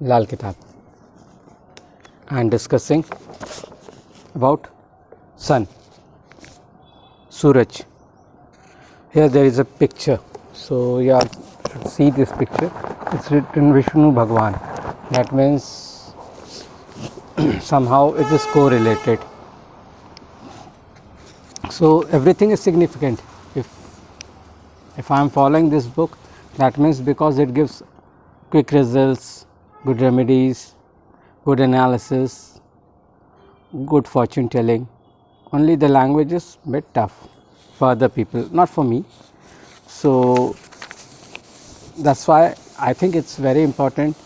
Lal Kitab and discussing about sun, Suraj. Here there is a picture, so you should see this picture. It's written Vishnu Bhagwan. That means somehow it is correlated. So everything is significant. If I am following this book, that means because it gives quick results, good remedies, good analysis, good fortune telling. Only the language is a bit tough for other people, not for me. So that's why I think it's very important,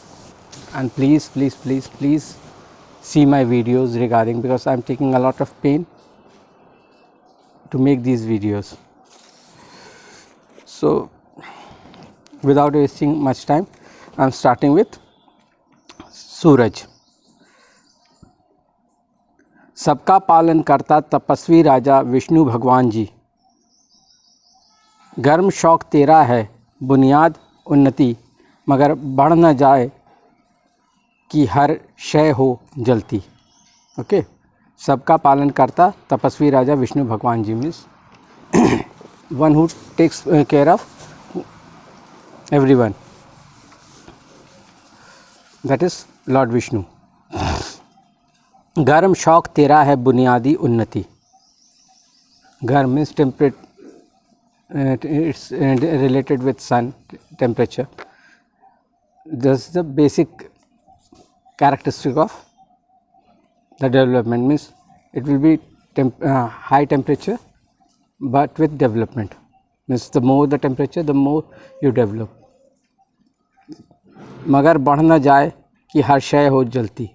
and please see my videos regarding, because I'm taking a lot of pain to make these videos. So without wasting much time, I'm starting with सूरज. सबका पालन करता तपस्वी राजा विष्णु भगवान जी. गर्म शौक तेरा है बुनियाद उन्नति, मगर बढ़ न जाए कि हर शय हो जलती. ओके, सबका पालन करता तपस्वी राजा विष्णु भगवान जी means one who takes care of everyone, that is Lord Vishnu. गर्म शौक तेरा है बुनियादी उन्नति. गर्म means temperate, it's related with sun temperature. That's the basic characteristic of the development, means it will be high temperature but with development, means the more the temperature the more you develop. मगर बढ़ न जाए कि हर शय हो जलती.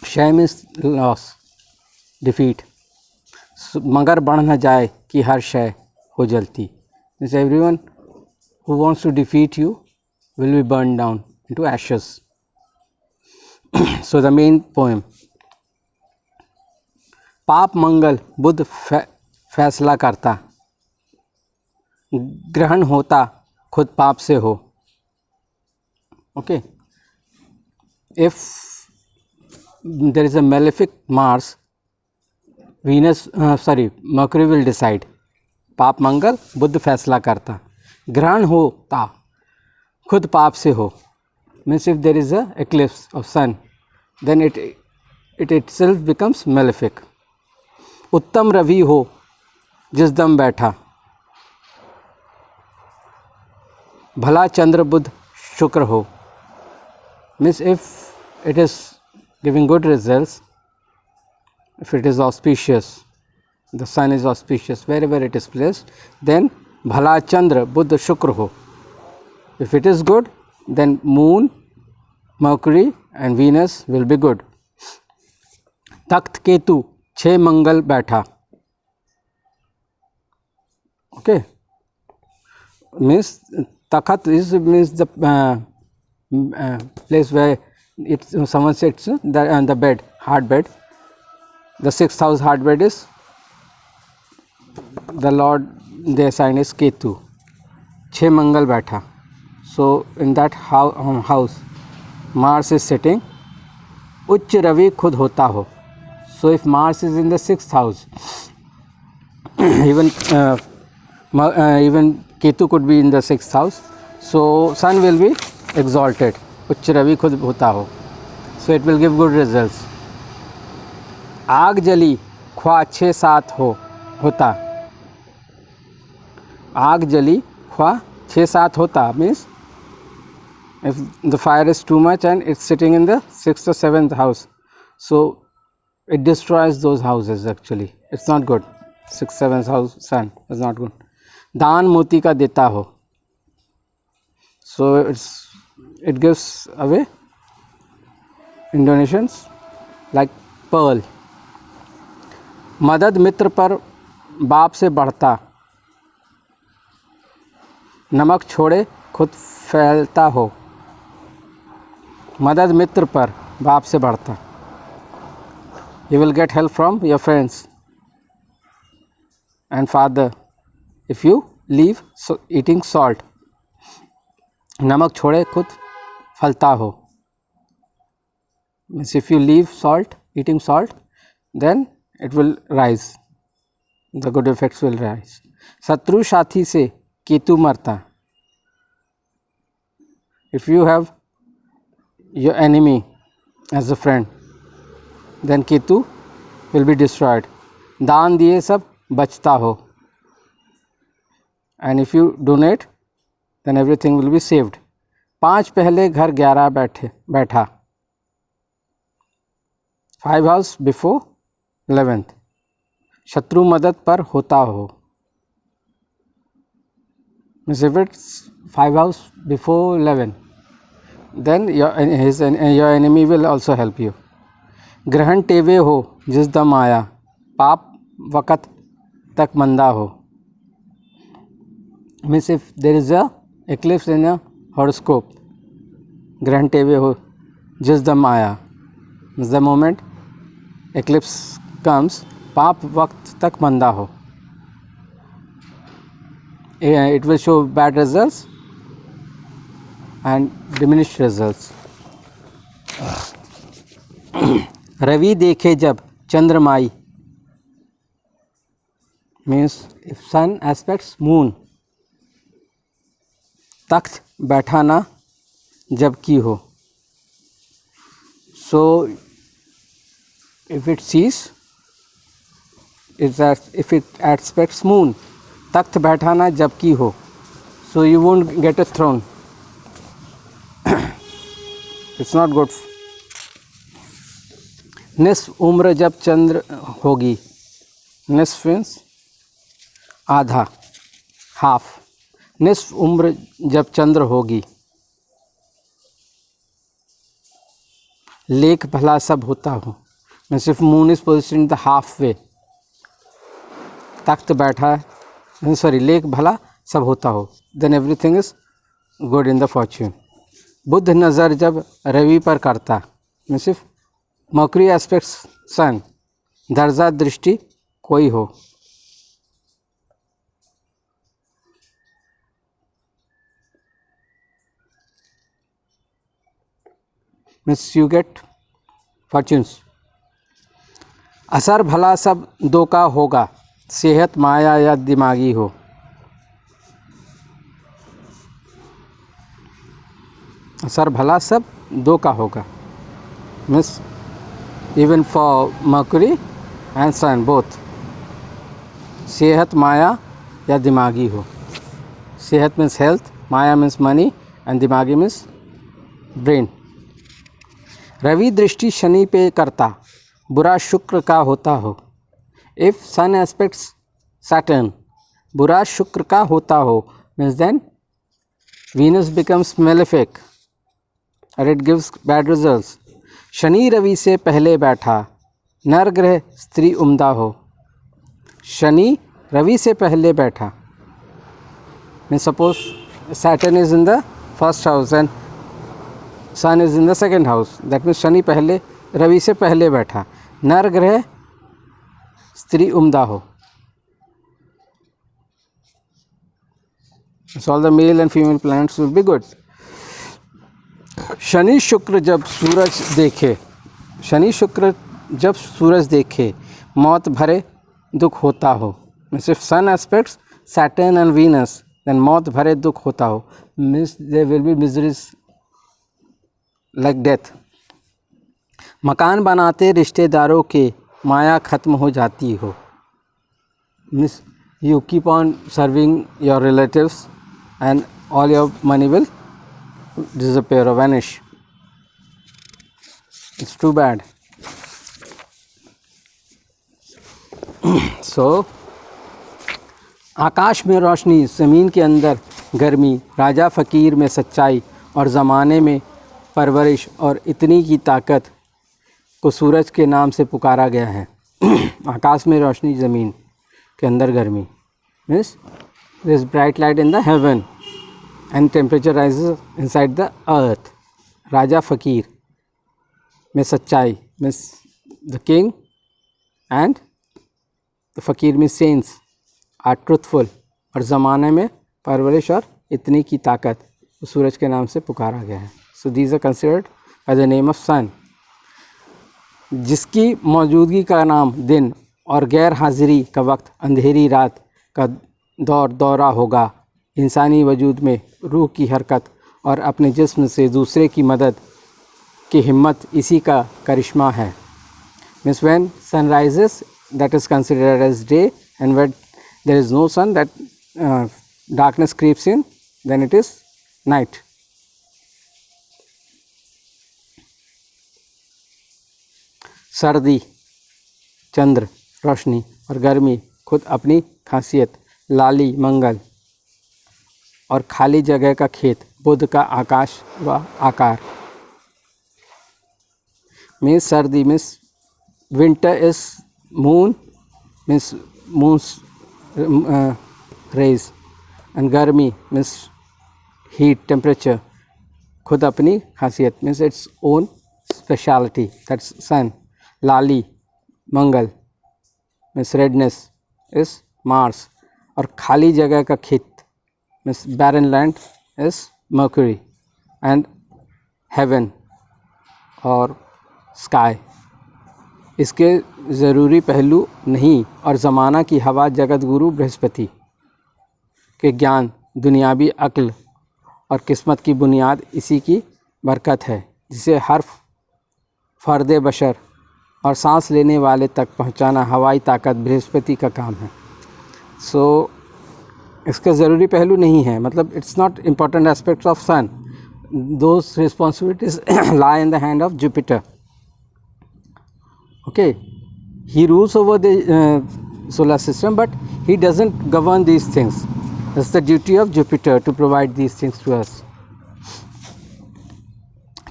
शय means loss, defeat. मगर बढ़ न जाए कि हर शय हो जलती means everyone who wants to defeat you will be burned down into ashes. So the main poem. पाप मंगल बुद्ध फैसला करता, ग्रहण होता खुद पाप से हो. Okay, if there is a malefic Mars, Mercury will decide. पाप मंगल बुद्ध फैसला करता, ग्रहण होता खुद पाप से हो. Means if there is a eclipse of sun, then it itself becomes malefic. उत्तम रवि हो जिस दम बैठा, भला चंद्र बुध शुक्र हो. Means if it is giving good results, if it is auspicious, the sun is auspicious wherever it is placed, then bhala chandra buddha shukra ho. If it is good, then moon, Mercury and Venus will be good. तख्त केतु 6 मंगल बैठा. Okay, means takhat means the place where someone sits on the bed, hard bed. The 6th house hard bed is the Lord, their sign is Ketu. 6 मंगल बैठा. So in that house Mars is sitting. उच्च रवि खुद होता हो. So if Mars is in the 6th house, even Ketu could be in the 6th house, so sun will be exalted. उच्च रवि खुद होता हो, so it will give good results. आग जली ख्वा 6-7 होता. आग जली ख्वा 6-7 होता means if the fire is too much and it's sitting in the 6th or 7th house, so it destroys those houses. Actually it's not good. 6th 7th house sun is not good. दान मोती का देता हो, so it gives away donations like pearl. मदद मित्र पर बाप से बढ़ता, नमक छोड़े खुद फैलता हो. मदद मित्र पर बाप से बढ़ता, you will get help from your friends and father if you leave eating salt. नमक छोड़े खुद फलता हो. Means if you leave salt, eating salt, then it will rise. The good effects will rise. शत्रु साथी से केतु मरता. If you have your enemy as a friend, then Ketu will be destroyed. दान दिए सब बचता हो. And if you donate, then everything will be saved. 5 पहले घर 11 बैठा. 5 house before 11th. शत्रु मदद पर होता हो. Means if it's 5 house before 11, then your enemy will also help you. ग्रहण टेवे हो जिस दम आया, पाप वक़्त तक मंदा हो. Means if there is a eclipse in a horoscope, ग्रहण टेवे हो जिस दम आया, means the moment eclipse comes, पाप वक्त तक मंदा हो. It will show bad results and diminished results. Ravi देखे जब चंद्रमाई, means if sun aspects moon. तख्त बैठाना जब की हो. So if it sees, if it aspects moon, तख्त बैठाना जब की हो, so you won't get a throne. It's not good. निस्फ उम्र जब चंद्र होगी, निस्फ means आधा, half. निस्फ उम्र जब चंद्र होगी, लेख भला सब होता हो. means if moon is positioned in the halfway, तख्त बैठा है, sorry, लेख भला सब होता हो, then everything is good in the fortune. बुध नज़र जब रवि पर करता, means if Mercury aspects sun, दर्जा दृष्टि कोई हो. means you get fortunes. असर भला सब दो का होगा, सेहत माया या दिमागी हो. असर भला सब दो का होगा, means even for Mercury and Sun both. सेहत माया या दिमागी हो. सेहत means health, Maya means money and दिमागी means brain. रवि दृष्टि शनि पे करता, बुरा शुक्र का होता हो. If sun aspects Saturn, बुरा शुक्र का होता हो, means then Venus becomes malefic or it gives bad results. Shani Ravi से पहले बैठा, नर ग्रह स्त्री उम्दा हो. शनि रवि से पहले बैठा, means suppose Saturn is in the first house and Sun is in the second house, that means Shani पहले रवि से पहले बैठा, नर ग्रह स्त्री उम्दा हो. So all the male and female planets will be good. Shani शुक्र जब सूरज देखे, शनि शुक्र जब सूरज देखे, मौत भरे दुख होता हो. means if sun aspects Saturn and Venus, then मौत भरे दुख होता हो, means there will be miseries like death. मकान बनाते रिश्तेदारों के, माया खत्म हो जाती हो. means you keep on serving your relatives and all your money will disappear or vanish. It's too bad. So आकाश में रोशनी, ज़मीन के अंदर गर्मी, राजा फ़कीर में सच्चाई और ज़माने में परवरिश और इतनी की ताकत को सूरज के नाम से पुकारा गया है. आकाश में रोशनी, ज़मीन के अंदर गर्मी, means there is bright light in the heaven and temperature rises inside the earth. राजा फ़कीर में सच्चाई, means the king and the फ़कीर means saints are truthful. और ज़माने में परवरिश और इतनी की ताकत सूरज के नाम से पुकारा गया है. So these are considered by the name of sun. जिसकी मौजूदगी का नाम दिन और गैर हाजिरी का वक्त अंधेरी रात का दौरा होगा। इंसानी वजूद में रूह की हरकत और अपने जिस्म से दूसरे की मदद की हिम्मत इसी का करिश्मा है। Means when sun rises, that is considered as day, and when there is no sun, that darkness creeps in, then it is night. सर्दी, चंद्र, रोशनी और गर्मी खुद अपनी खासियत, लाली, मंगल और खाली जगह का खेत, बुध का आकाश व आकार। मीन्स सर्दी means winter is moon, means moon's rays, and garmi means heat, temperature, खुद अपनी खासियत means its own speciality, that's sun. Lali, Mangal means redness is Mars, और खाली जगह का खेत means barren land is Mercury, and heaven और sky इसके ज़रूरी पहलू नहीं, और ज़माना की हवा जगत गुरु बृहस्पति के ज्ञान, दुनियावी अक्ल और किस्मत की बुनियाद इसी की बरकत है, जिसे हर फ़र्द बशर और सांस लेने वाले तक पहुंचाना हवाई ताकत बृहस्पति का काम है। सो इसका ज़रूरी पहलू नहीं है, मतलब it's not important aspects of sun, those responsibilities lie in the hand of Jupiter. Okay, he rules over the solar system, but he doesn't govern these things. It's the duty of Jupiter to provide these things to us.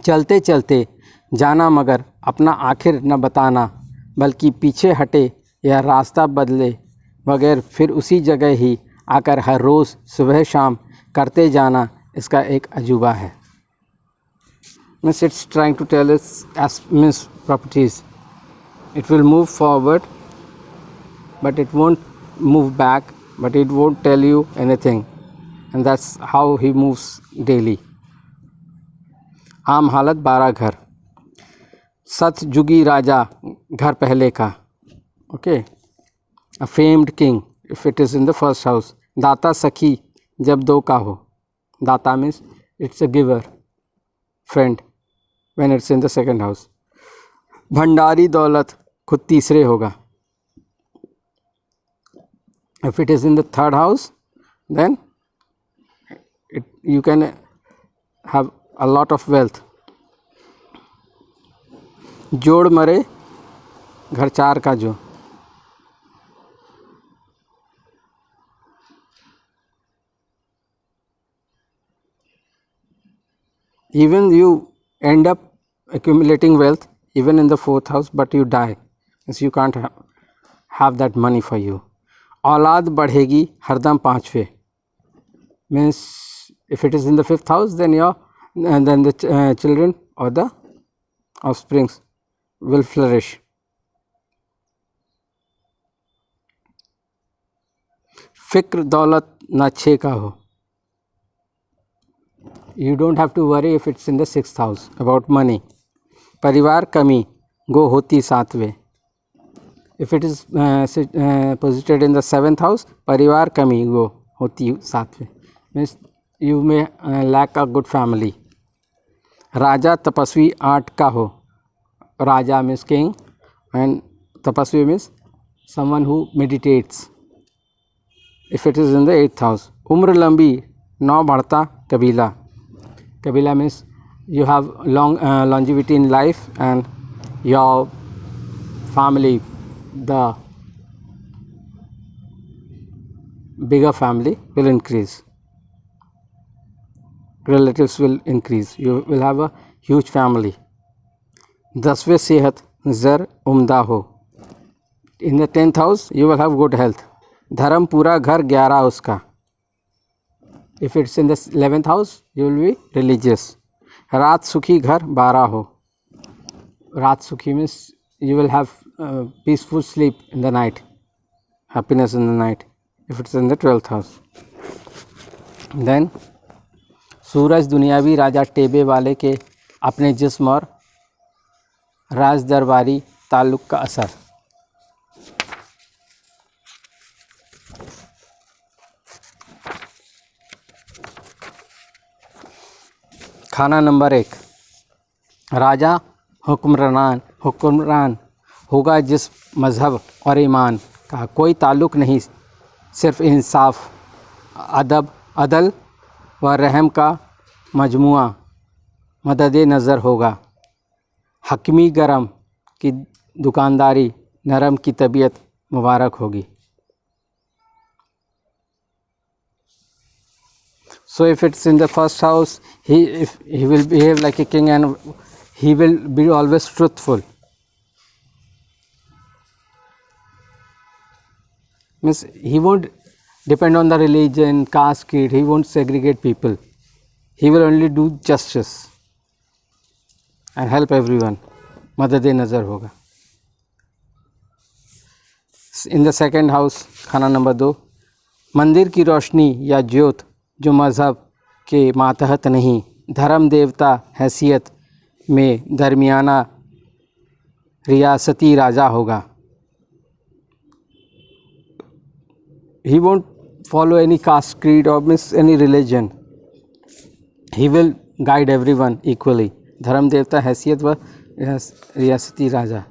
चलते चलते जाना मगर अपना आखिर न बताना, बल्कि पीछे हटे या रास्ता बदले बगैर फिर उसी जगह ही आकर हर रोज़ सुबह शाम करते जाना इसका एक अजूबा है। Means it's trying to tell us as means properties. It will move forward, but it won't move back, but it won't tell you anything, and that's how he moves daily. आम हालत 12 घर, सतयुगी राजा घर पहले का, okay, a famed king if it is in the first house. दाता सखी जब 2 का हो, दाता means it's a giver, friend when it's in the second house. Bhandari दौलत खुद तीसरे होगा. If it is in the third house, then you can have a lot of wealth. जोड़ मरे घर 4 का जो, even you end up accumulating wealth even in the 4th house, but you die, so you can't have that money for you. औलाद बढ़ेगी हरदम 5वें, means if it is in the 5th house, then the children or the offsprings will flourish. फिक्र दौलत ना 6 का हो. You don't have to worry if it's in the 6th house about money. परिवार कमी गो होती 7वें. If it is posited in the 7th house, परिवार कमी गो होती 7वें, means you may lack a good family. राजा तपस्वी 8 का हो. राजा means king and tapasvi means someone who meditates. If it is in the 8th house. उम्र लंबी 9 बढ़ता कबीला. Kabila means you have longevity in life, and your family, the bigger family will increase. Relatives will increase. You will have a huge family. 10वें सेहत ज़र उम्दा हो. In the 10th house you will have good health. धर्म पूरा घर 11 उसका. If it's in the 11th house, you will be religious. रात सुखी घर 12 हो. रात सुखी means you will have peaceful sleep in the night, happiness in the night. If it's in the 12th house, then सूरज दुनियावी राजा टेबे वाले के अपने जिस्म और राज दरबारी ताल्लुक़ का असर। खाना नंबर 1, राजा हुक्मरान होगा जिस मज़हब और ईमान का कोई ताल्लुक़ नहीं, सिर्फ़ इंसाफ, अदल व रहम का मजमुआ मदद नज़र होगा। हकीमी गरम की दुकानदारी, नरम की तबीयत मुबारक होगी। So if it's in the first house, he will behave like a king and he will be always truthful. Means he won't depend on the religion, caste, creed, he won't segregate people. He will only do justice and help everyone. Madad-e-nazar hoga. In the second house, खाना number 2, मंदिर की रोशनी या ज्योत जो मज़हब के मातहत नहीं, धर्म देवता हैसियत में दरमियाना रियासती राजा होगा। He won't follow any caste, creed or any religion. He will guide everyone equally. धर्म देवता हैसियत व रियासती राजा।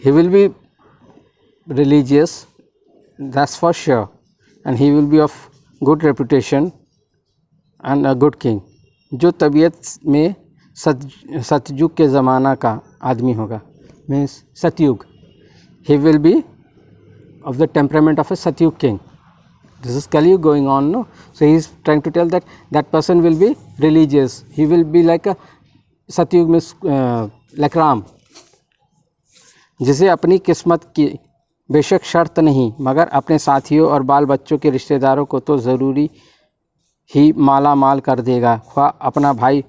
He will be religious, that's for sure, and he will be of good reputation and a good king. जो तबीयत में सतयुग के ज़माना का आदमी होगा, means सतयुग. He will be of the temperament of a Satyug king. This is Kali going on, no? So he is trying to tell that that person will be religious. He will be like a Satyug, means like Ram. जिसे अपनी किस्मत की बेशक शर्त नहीं, मगर अपने साथियों और बाल बच्चों के रिश्तेदारों को तो ज़रूरी ही माला माल कर देगा, ख्वाह अपना भाई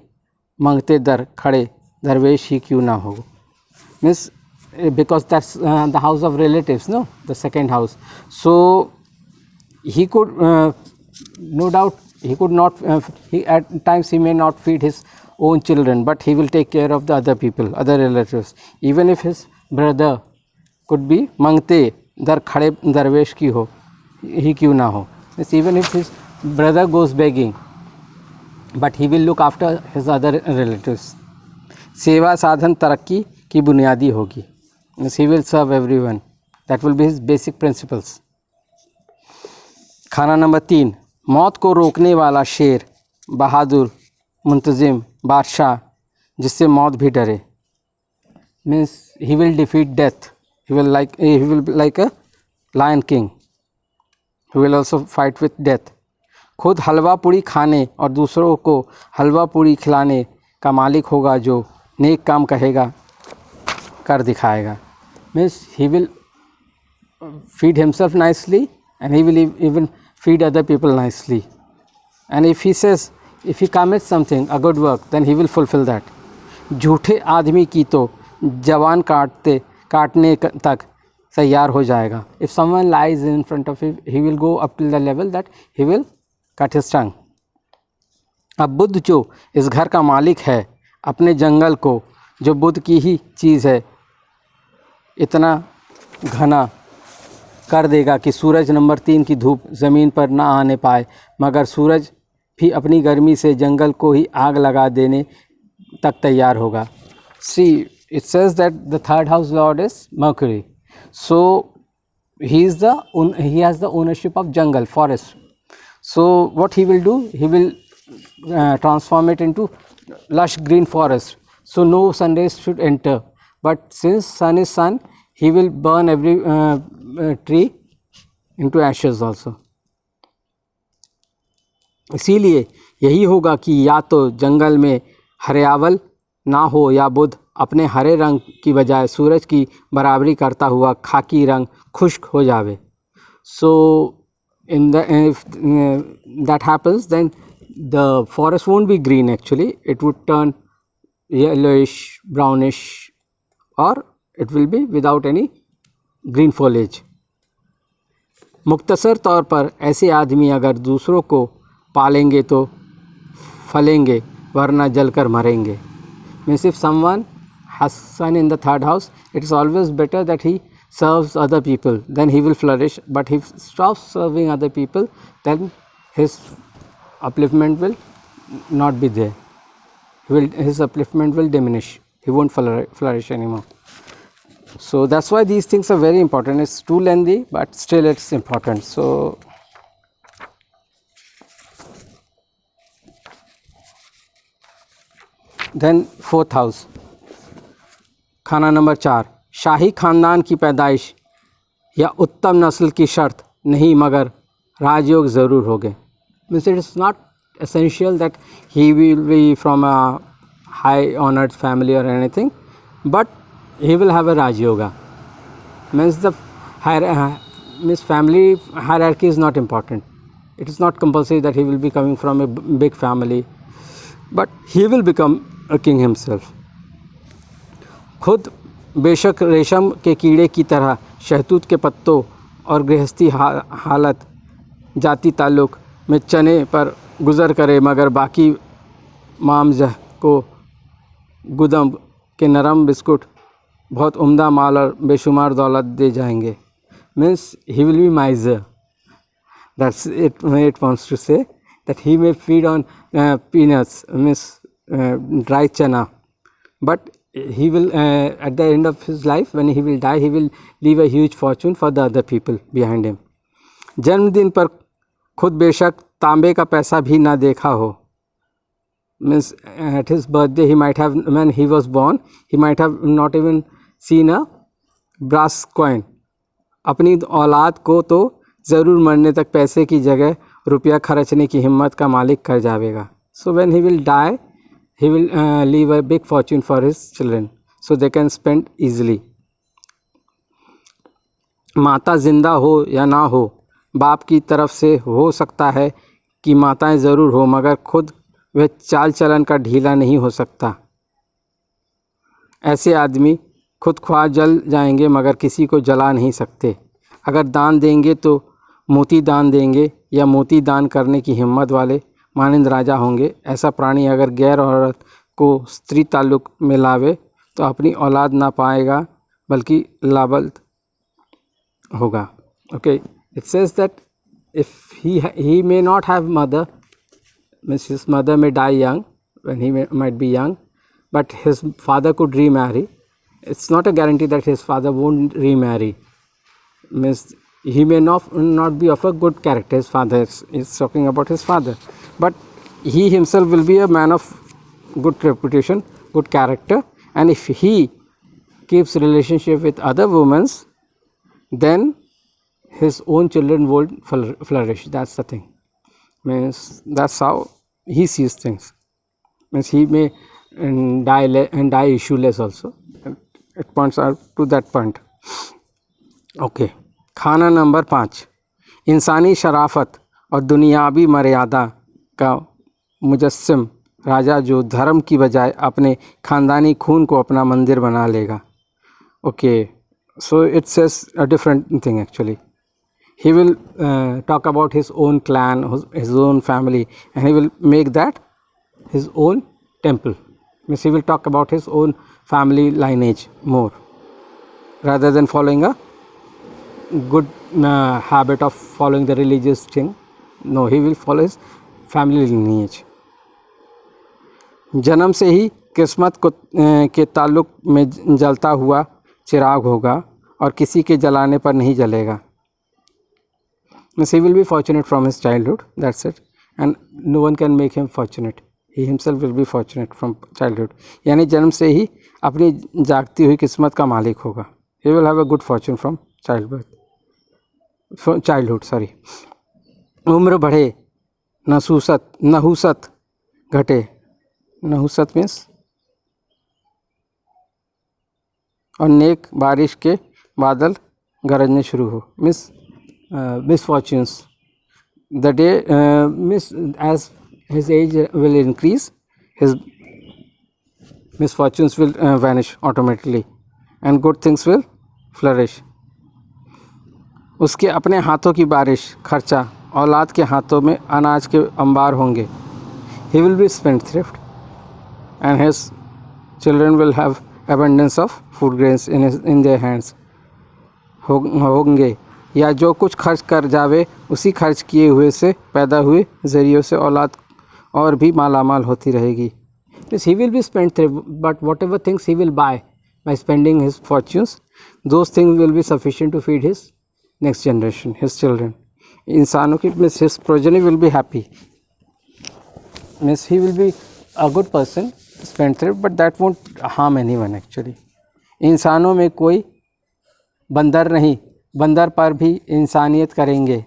मंगते दर खड़े दरवेश ही क्यों ना हो। Means because that's the house of relatives, no, the second house. So he could no doubt he could not he at times he may not feed his own children, but he will take care of the other people, other relatives. Even if his brother could be mangte dar khade darwesh ki ho, he क्यों ना हो, even if his brother goes begging, but he will look after his other relatives. सेवा साधन तरक्की की बुनियादी होगी, he will serve everyone. That will be his basic principles. खाना नंबर 3, मौत को रोकने वाला शेर, बहादुर, मुंतजिम, बादशाह जिससे मौत भी डरे. Means he will defeat death. He will be like a lion king. He will also fight with death. खुद हलवा पूड़ी खाने और दूसरों को हलवा पूड़ी खिलाने का मालिक होगा, जो नेक काम कहेगा कर दिखाएगा. Means he will feed himself nicely and he will even feed other people nicely. And if he says, if he commits something, a good work, then he will fulfill that. झूठे आदमी की तो जवान काटने तक तैयार हो जाएगा. If someone lies in front of him, he will go up to the level that he will cut his tongue. अब बुद्ध जो इस घर का मालिक है, अपने जंगल को जो बुद्ध की ही चीज़ है इतना घना कर देगा कि सूरज नंबर 3 की धूप ज़मीन पर ना आने पाए, मगर सूरज भी अपनी गर्मी से जंगल को ही आग लगा देने तक तैयार होगा. See, it says that the third house lord is Mercury. So he has the ownership of jungle, forest. So what he will do, he will transform it into lush green forest. So no sun rays should enter. But since sun is sun, he will burn every tree into ashes also. इसीलिए यही होगा कि या तो जंगल में हरियावल ना हो, या बुद्ध अपने हरे रंग की बजाय सूरज की बराबरी करता हुआ खाकी रंग खुश्क हो जावे. So if that happens, then the forest won't be green actually, it would turn yellowish, brownish, or it will be without any green foliage. मुख्तसर तौर पर ऐसे आदमी अगर दूसरों को पालेंगे तो फलेंगे, वरना जलकर मरेंगे. Means if someone has son in the third house, it is always better that he serves other people, then he will flourish. But if he stops serving other people, then his upliftment will not be there. His upliftment will diminish. He won't flourish anymore. So that's why these things are very important. It's too lengthy, but still it's important. So then fourth house, खाना number 4, शाही खानदान की पैदाइश या उत्तम नस्ल की शर्त नहीं, मगर राजयोग ज़रूर होगे. Means it is not essential that he will be from a high honored family or anything, but he will have a Raj Yoga. Means the means family hierarchy is not important. It is not compulsory that he will be coming from a big family, but he will become a king himself. खुद बेशक रेशम के कीड़े की तरह शहतूत के पत्तों और गृहस्थी हालत जाति ताल्लुक़ में चने पर गुज़र करे, मगर बाकी मामजह को गुदम के नरम बिस्कुट बहुत उम्दा माल और बेशुमार दौलत दे जाएंगे. Means he will be miser. That's it. It wants to say that he may feed on peanuts, means dry chana, but he will at the end of his life, when he will die, he will leave a huge fortune for the other people behind him. जन्मदिन पर खुद बेशक तांबे का पैसा भी ना देखा हो. Means at his birthday he might have, when he was born, he might have not even seen a brass coin. अपनी औलाद को तो ज़रूर मरने तक पैसे की जगह रुपया खर्चने की हिम्मत का मालिक कर जाएगा. So when he will die, he will leave a big fortune for his children, so they can spend easily. माता जिंदा हो या ना हो, बाप की तरफ से हो सकता है कि माताएं ज़रूर हो, मगर खुद वह चाल चलन का ढीला नहीं हो सकता. ऐसे आदमी खुद ख्वाह जल जाएंगे, मगर किसी को जला नहीं सकते. अगर दान देंगे तो मोती दान देंगे, या मोती दान करने की हिम्मत वाले मानिंद राजा होंगे. ऐसा प्राणी अगर गैर औरत को स्त्री ताल्लुक़ में लावे तो अपनी औलाद ना पाएगा, बल्कि लाबल होगा. Okay, it says that if he may not have mother, means his mother may die young, when he might be young, but his father could remarry. It's not a guarantee that his father won't remarry. Means he may not be of a good character. His father is talking about his father, but he himself will be a man of good reputation, good character, and if he keeps relationship with other women, then his own children won't flourish. That's the thing. Means that's how he sees things. Means he may die issueless also. It points out to that point. Okay. खाना number 5, इंसानी शराफत और दुनियावी मर्यादा का मुजस्सिम राजा जो धर्म की बजाय अपने ख़ानदानी खून को अपना मंदिर बना लेगा. Okay, so it says a different thing actually. He will talk about his own clan, his own family, and he will make that his own temple. Means he will talk about his own family lineage more, rather than following a good habit of following the religious thing. No, he will follow his family lineage. जन्म से ही किस्मत को के ताल्लुक़ में जलता हुआ चिराग होगा और किसी के जलाने पर नहीं जलेगा. Means he will be fortunate from his childhood, that's it, and no one can make him fortunate. He himself will be fortunate from childhood. यानी जन्म से ही अपनी जागती हुई किस्मत का मालिक होगा. He will have a good fortune from childhood. Sorry. उम्र बढ़े, नहुसत घटे. नहुसत मीन्स और नेक बारिश के बादल गरजने शुरू हो. Means misfortunes. The day as his age will increase, his misfortunes will vanish automatically, and good things will flourish. उसके अपने हाथों की बारिश खर्चा, औलाद के हाथों में अनाज के अंबार होंगे। He will be spendthrift and his children will have abundance of food grains in their hands. होंगे, या जो कुछ खर्च कर जावे उसी खर्च किए हुए से पैदा हुए ज़रियों से औलाद और भी मालामाल होती रहेगी. He will be spendthrift, but whatever things he will buy by spending his fortunes, those things will be sufficient to feed his next generation, his children. इंसानों की his progeny will be happy. Means he will be a good person, spendthrift, but that won't harm anyone actually. इंसानों में कोई बंदर नहीं, बंदर पर भी इंसानियत करेंगे.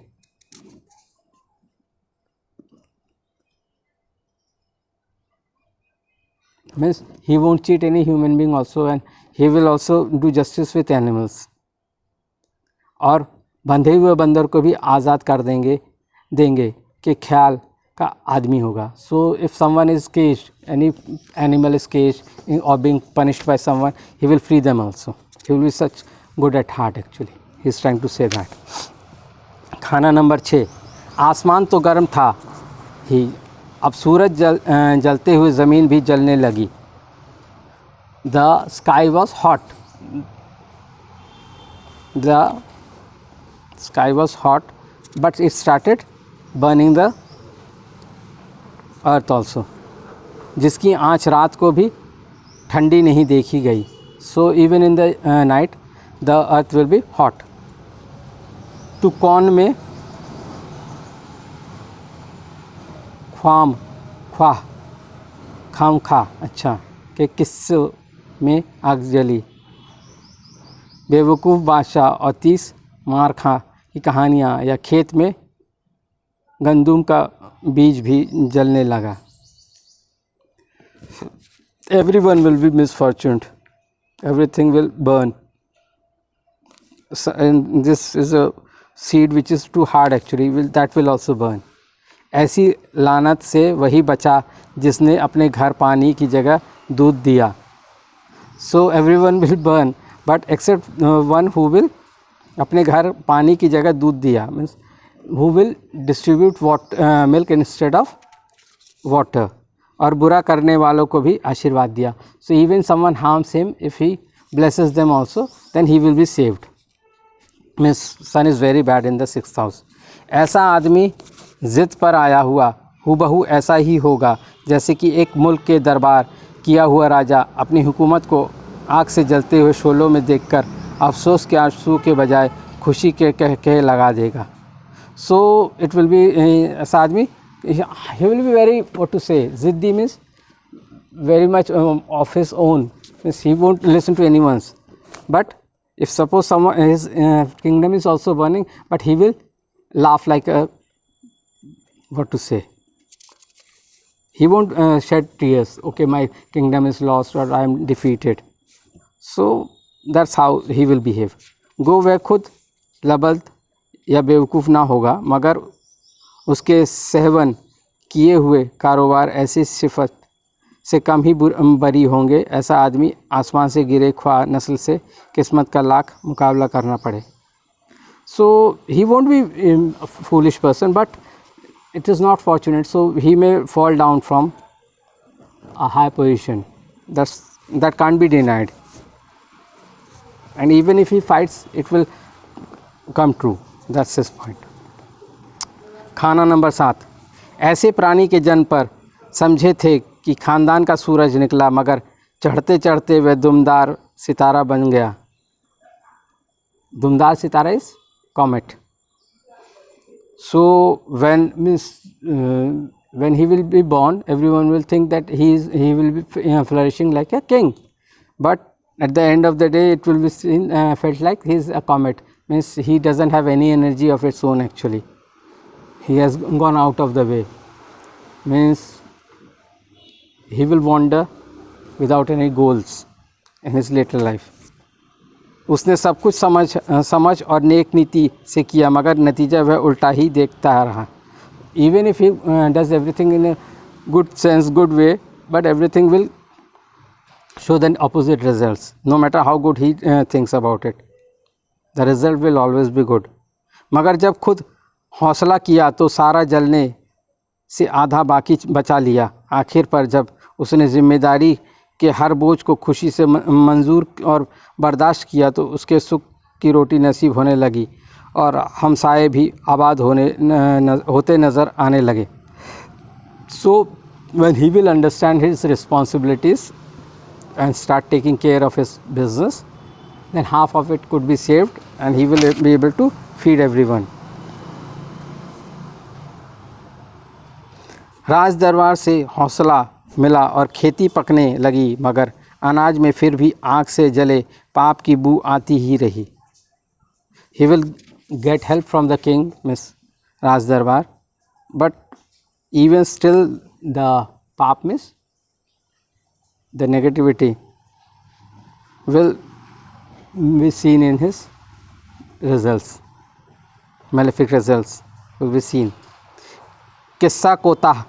Means he won't cheat any human being also, and he will also do justice with animals. और बंधे हुए बंदर को भी आज़ाद कर देंगे कि ख्याल का आदमी होगा. So if someone is caged, any animal is caged or being punished by someone, he will free them also. He will be such good at heart actually. He is trying to say that. खाना number 6. आसमान तो गर्म था ही, अब सूरज जलते हुए ज़मीन भी जलने लगी. The sky was hot. The sky was hot, but it started burning the earth also. जिसकी आँच रात को भी ठंडी नहीं देखी गई. So even in the night, the earth will be hot. To कौन में ख्वाम ख्वाह खाम खा, अच्छा, कि किस में आग जली. बेवकूफ़ बादशाह और 30 मार खा की कहानियाँ, या खेत में गंदुम का बीज भी जलने लगा. Everyone will be misfortuned. Everything will burn. So, and this is a seed which is too hard actually. That will also burn. ऐसी लानत से वही बचा जिसने अपने घर पानी की जगह दूध दिया. So everyone will burn, but except one who will अपने घर पानी की जगह दूध दिया, means who will distribute milk instead of water. और बुरा करने वालों को भी आशीर्वाद दिया. So even someone harms him, if he blesses them also, then he will be saved. Means sun is very bad in the 6th house. ऐसा आदमी ज़िद पर आया हुआ हूबहू ऐसा ही होगा जैसे कि एक मुल्क के दरबार किया हुआ राजा अपनी हुकूमत को आग से जलते हुए शोलों में देखकर अफसोस के आंसू के बजाय खुशी के कह लगा देगा. सो इट विल बी, ऐसा आदमी, he will be very, what to say, ज़िद्दी means very much of his own, means he won't listen to anyone's. But if suppose someone, his kingdom is also burning, but he will laugh like a, what to say, he won't shed tears. Okay, my kingdom is lost or I am defeated. So that's how he will behave. गो वह खुद लबल्द या बेवकूफ़ ना होगा, मगर उसके सहवन किए हुए कारोबार ऐसी सिफत से कम ही बरी होंगे. ऐसा आदमी आसमान से गिरे ख्वाह नस्ल से किस्मत का लाख मुकाबला करना पड़े. So he won't be a foolish person, but it is not fortunate, so he may fall down from a high position. That can't be denied, and even if he fights, it will come true. That's his point. खाना number 7. ऐसे प्राणी के जन्म पर समझे थे कि ख़ानदान का सूरज निकला, मगर चढ़ते चढ़ते वह दुमदार सितारा बन गया. दुमदार सितारा इस comet. So when he will be born, everyone will think that he will be flourishing like a king, but at the end of the day it will be felt like he is a comet. Means he doesn't have any energy of its own actually. He has gone out of the way. Means he will wander without any goals in his later life. उसने सब कुछ समझ और नेक नीति से किया, मगर नतीजा वह उल्टा ही देखता रहा. Even if he does everything in a good sense, good way, but everything will show the opposite results. No matter how good he thinks about it, the result will always be good. मगर जब खुद हौसला किया तो सारा जलने से आधा बाकी बचा लिया। आखिर पर जब उसने जिम्मेदारी के हर बोझ को खुशी से मंजूर और बर्दाश्त किया तो उसके सुख की रोटी नसीब होने लगी और हमसाए भी आबाद होते नज़र आने लगे। सो when he will understand his responsibilities and start taking care of his business, then half of it could be saved and he will be able to feed everyone. राज दरबार से हौसला मिला और खेती पकने लगी, मगर अनाज में फिर भी आग से जले पाप की बू आती ही रही। He will get help from the king, Miss Raj Darbar, but even still the paap means the negativity will be seen in his results, malefic results will be seen. किस्सा कोताह,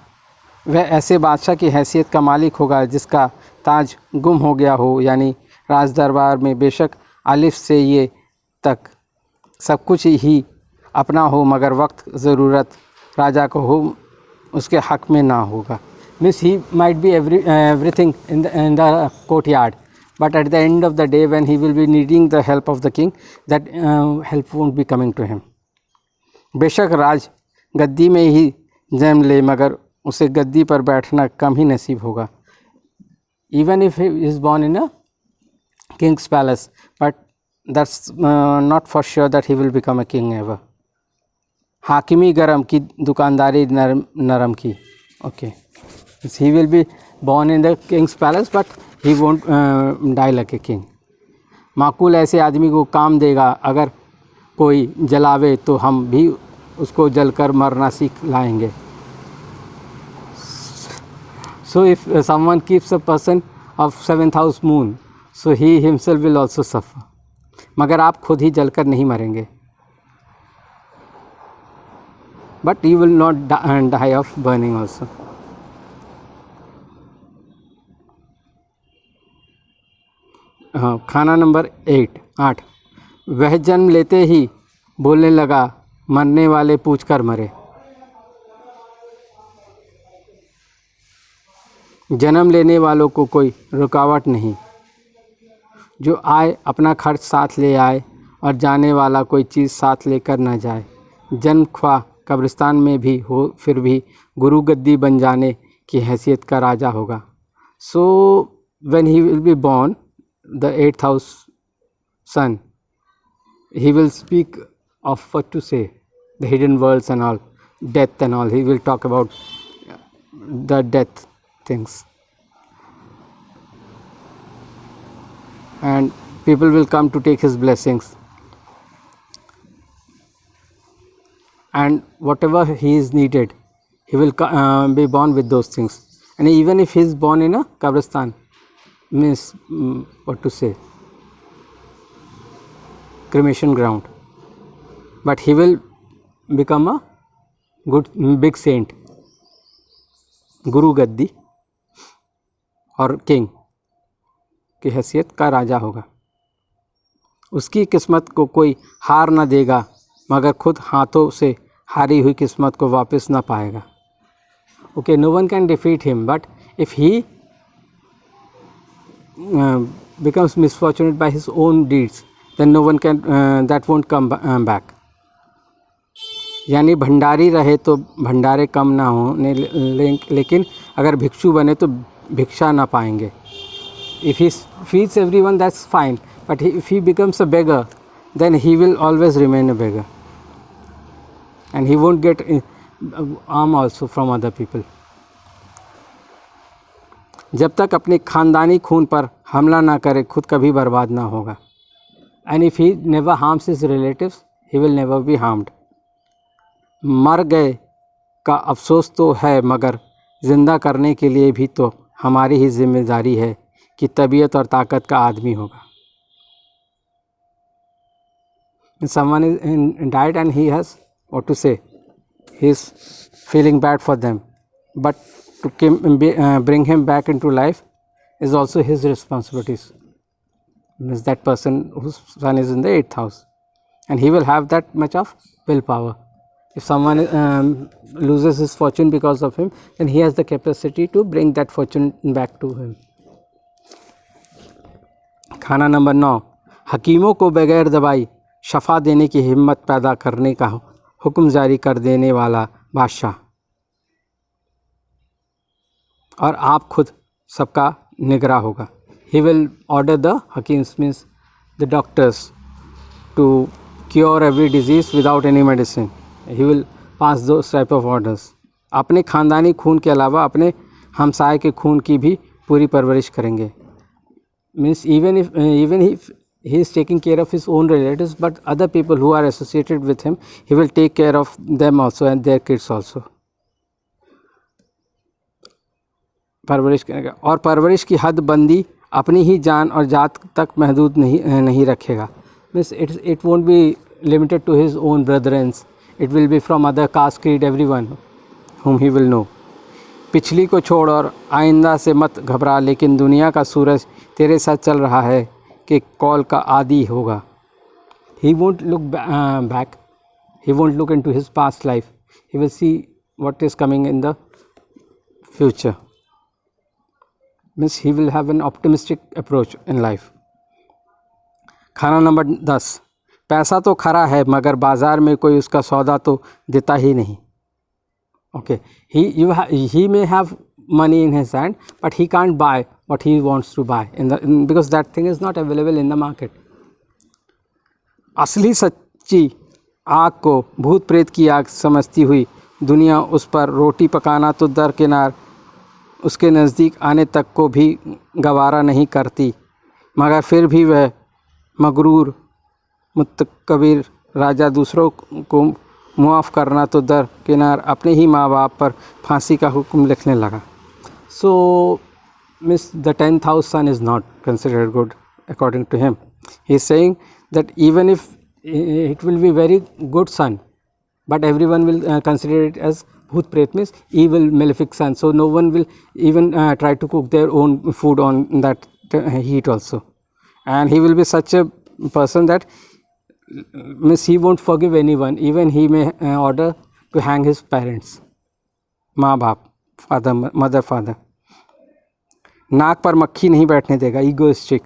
वह ऐसे बादशाह की हैसियत का मालिक होगा जिसका ताज गुम हो गया हो, यानी राज दरबार में बेशक अलिफ से ये तक सब कुछ ही अपना हो, मगर वक्त ज़रूरत राजा को हो उसके हक़ में ना होगा। Means he might be everything in the courtyard, but at the end of the day when he will be needing the help of the king, that help won't be coming to him. बेशक राज गद्दी में ही जन्म ले, मगर उसे गद्दी पर बैठना कम ही नसीब होगा। Even if he is born in a king's palace, but that's not for sure that he will become a king ever. हाकिमी गरम की दुकानदारी नरम की, okay, he will be born in the king's palace but he won't die like a king. माकूल ऐसे आदमी को काम देगा, अगर कोई जलावे तो हम भी उसको जलकर मरना सीख लाएंगे. So if someone keeps a person of 7th house moon, so he himself will also suffer. मगर आप खुद ही जलकर नहीं मरेंगे, but you will not die of burning also. खाना नंबर 8. वह जन्म लेते ही बोलने लगा, मरने वाले पूछ कर मरे. जन्म लेने वालों को कोई रुकावट नहीं, जो आए अपना खर्च साथ ले आए और जाने वाला कोई चीज़ साथ लेकर न जाए. जन्म ख्वाह कब्रिस्तान में भी हो, फिर भी गुरु गद्दी बन जाने की हैसियत का राजा होगा. So when he will be born the 8th house son, he will speak of what to say, the hidden worlds and all, death and all. He will talk about the death things, and people will come to take his blessings, and whatever he is needed, he will be born with those things. And even if he is born in a Kabristan, means what to say, cremation ground, but he will become a good big saint, गुरु गद्दी और king की हैसियत का राजा होगा. उसकी किस्मत को कोई हार न देगा, मगर खुद हाथों से हारी हुई किस्मत को वापस न पाएगा. Okay, no one can defeat him, but if he becomes misfortunate by his own deeds, then no one can that won't come back. यानी भंडारी रहे तो भंडारे कम ना होने, लेकिन अगर भिक्षु बने तो भिक्षा ना पाएंगे. If he feeds everyone, that's fine, but if he becomes a beggar, then he will always remain a beggar, and he won't get harm also from other people. जब तक अपने खानदानी खून पर हमला ना करे, खुद कभी बर्बाद ना होगा. And if he never harms his relatives, he will never be harmed. मर गए का अफसोस तो है, मगर ज़िंदा करने के लिए भी तो हमारी ही जिम्मेदारी है कि तबीयत और ताकत का आदमी होगा. Someone is died and he has what to say, he is feeling bad for them, but to bring him back into life is also his responsibilities. Means that person whose son is in the 8th house. and he will have that much of willpower. If someone loses his fortune because of him, then he has the capacity to bring that fortune back to him. खाना number 9, हकीमों को बगैर दवाई शफा देने की हिम्मत पैदा करने का हुक्म जारी कर देने वाला बादशाह, और आप खुद सबका निगरां होगा. He will order the Hakims, means the doctors, to cure every disease without any medicine. He will pass those type of orders. अपने ख़ानदानी खून के अलावा अपने हमसाए के खून की भी पूरी परवरिश करेंगे. Means even if he is taking care of his own relatives, but other people who are associated with him, he will take care of them also and their kids also. परवरिश करेगा, और परवरिश की हद बंदी अपनी ही जान और जात तक महदूद नहीं रखेगा. Means it won't be limited to his own brethren. It will be from other caste, creed, everyone whom he will know. पिछली को छोड़ और आइंदा से मत घबरा, लेकिन दुनिया का सूरज तेरे साथ चल रहा है कि कौल का आदि होगा. He won't look back. He won't look into his past life. He will see what is coming in the future. Means he will have an optimistic approach in life. खाना नंबर 10, पैसा तो खरा है मगर बाज़ार में कोई उसका सौदा तो देता ही नहीं. Okay, he may have money in his hand, but he can't buy what he wants to buy because that thing is not available in the market. असली सच्ची आग को भूत प्रेत की आग समझती हुई दुनिया उस पर रोटी पकाना तो दरकिनार, उसके नज़दीक आने तक को भी गवारा नहीं करती, मगर फिर भी वह मगरूर मुतकब्बिर राजा दूसरों को मुआफ़ करना तो दरकिनार अपने ही माँ बाप पर फांसी का हुक्म लिखने लगा. So miss the 10th house son is not considered good according to him. He is saying that even if it will be very good son, but everyone will consider it as bhoot pret, means evil malefic son. So no one will even try to cook their own food on that heat also. And he will be such a person that means he won't forgive anyone. Even he may order to hang his parents, माँ बाप, father, mother, father. नाक पर मक्खी नहीं बैठने देगा, egoistic.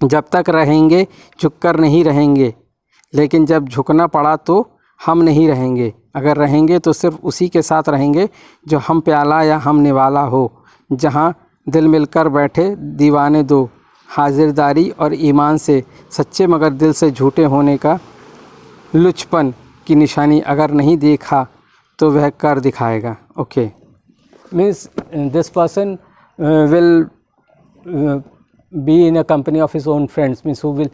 जब तक रहेंगे झुककर नहीं रहेंगे, लेकिन जब झुकना पड़ा तो हम नहीं रहेंगे. अगर रहेंगे तो सिर्फ उसी के साथ रहेंगे जो हम प्याला या हम निवाला हो. जहाँ दिल मिलकर बैठे दीवाने दो, हाजिरदारी और ईमान से सच्चे मगर दिल से झूठे होने का लुचपन की निशानी अगर नहीं देखा तो वह कर दिखाएगा. Okay, means this person will be in a company of his own friends, means who will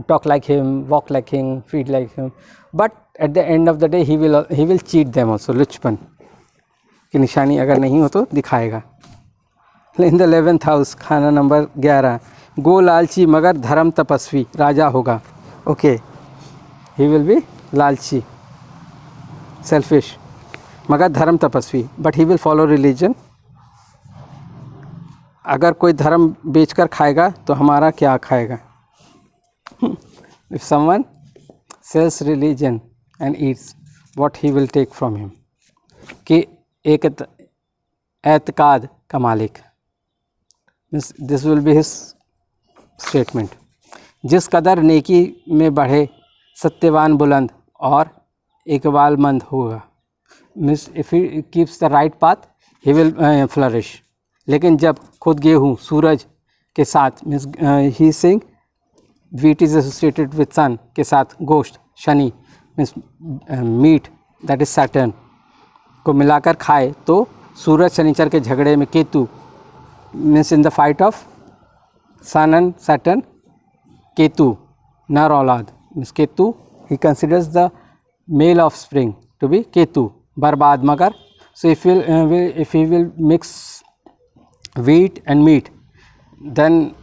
talk like him, walk like him, feed like him, but at the end of the day he will cheat them also. लुचपन की निशानी अगर नहीं हो तो दिखाएगा. In the 11th house, खाना number 11, गो लालची मगर धर्म तपस्वी राजा होगा. ओके, he will be लालची, selfish, मगर धर्म तपस्वी, but he will follow religion. अगर कोई धर्म बेचकर खाएगा तो हमारा क्या खाएगा. If someone sells religion and eats, what he will take from him. कि एक एतकाद का मालिक, means this will be his statement. जिस कदर नेकी में बढ़े सत्यवान बुलंद और इकबालमंद होगा. Means if he keeps the right path, he will flourish. लेकिन जब खुद गेहूँ सूरज के साथ, means he is saying wheat is associated with sun के साथ गोश्त Shani, means meat that is Saturn को मिलाकर खाए तो सूरज शनिचर के झगड़े में Ketu, means in the fight of sun and Saturn, Ketu नर औलाद, means Ketu he considers the male offspring to be Ketu, बर्बाद मगर. So if he will mix wheat and meat, then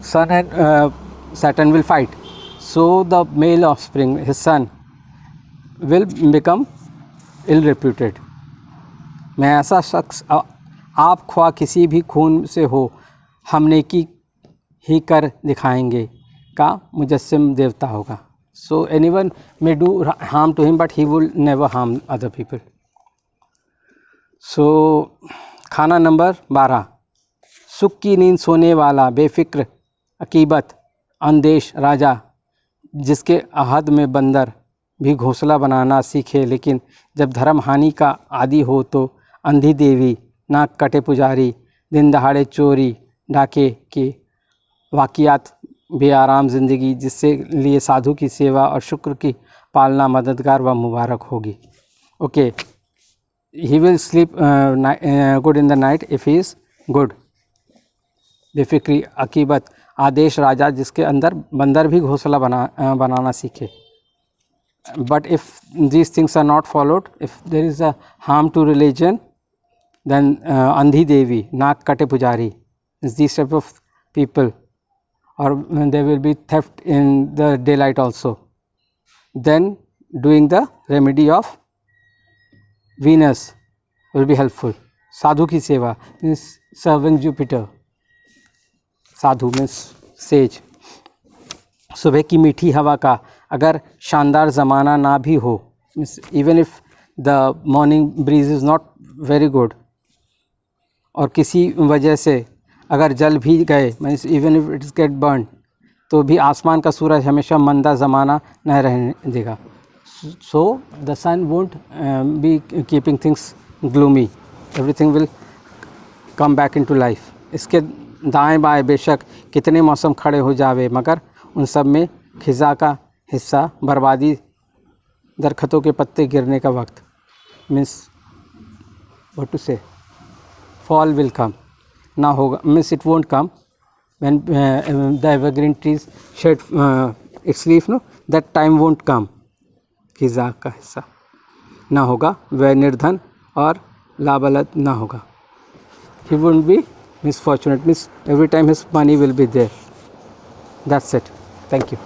sun and Saturn will fight. So the male offspring, his son, will become ill reputed. मैं ऐसा शख्स, आप ख्वाह किसी भी खून से हो, हम नेकी ही कर दिखाएंगे. का मुजस्सिम देवता होगा. So anyone may do harm to him, but he will never harm other people. So खाना नंबर 12, सुख की नींद सोने वाला बेफिक्र अकीबत अंदेश राजा, जिसके अहद में बंदर भी घोंसला बनाना सीखे, लेकिन जब धर्म हानि का आदि हो तो अंधी देवी, नाक कटे पुजारी, दिन दहाड़े चोरी डाके के वाक़ियात बेआराम ज़िंदगी, जिससे लिए साधु की सेवा और शुक्र की पालना मददगार व मुबारक होगी. Okay, he will sleep good in the night if he is good. बेफिक्री अकीबत आदेश राजा, जिसके अंदर बंदर भी घोंसला बनाना सीखे. But if these things are not followed, if there is a harm to religion, then अंधी देवी, नाक कटे पुजारी, these type of people, or there will be theft in the daylight also. Then doing the remedy of Venus will be helpful. Sadhu की सेवा means serving Jupiter. साधु means sage. सुबह की मीठी हवा का अगर शानदार ज़माना ना भी हो, means even if the morning breeze is not very good, और किसी वजह से अगर जल भी गए, means even if it's get burn, तो भी आसमान का सूरज हमेशा मंदा ज़माना नहीं रहने देगा. So the sun won't be keeping things gloomy, everything will come back into life. इसके दाएं बाएं बेशक कितने मौसम खड़े हो जावे, मगर उन सब में खिज़ा का हिस्सा बर्बादी, दरख्तों के पत्ते गिरने का वक्त, means what to say, fall will come, ना होगा, means it won't come when the evergreen trees shed its leaf, no, that time won't come. खिज़ा का हिस्सा ना होगा, वह निर्धन और लाबलद ना होगा. He won't be misfortunate, means every time his money will be there. That's it. Thank you.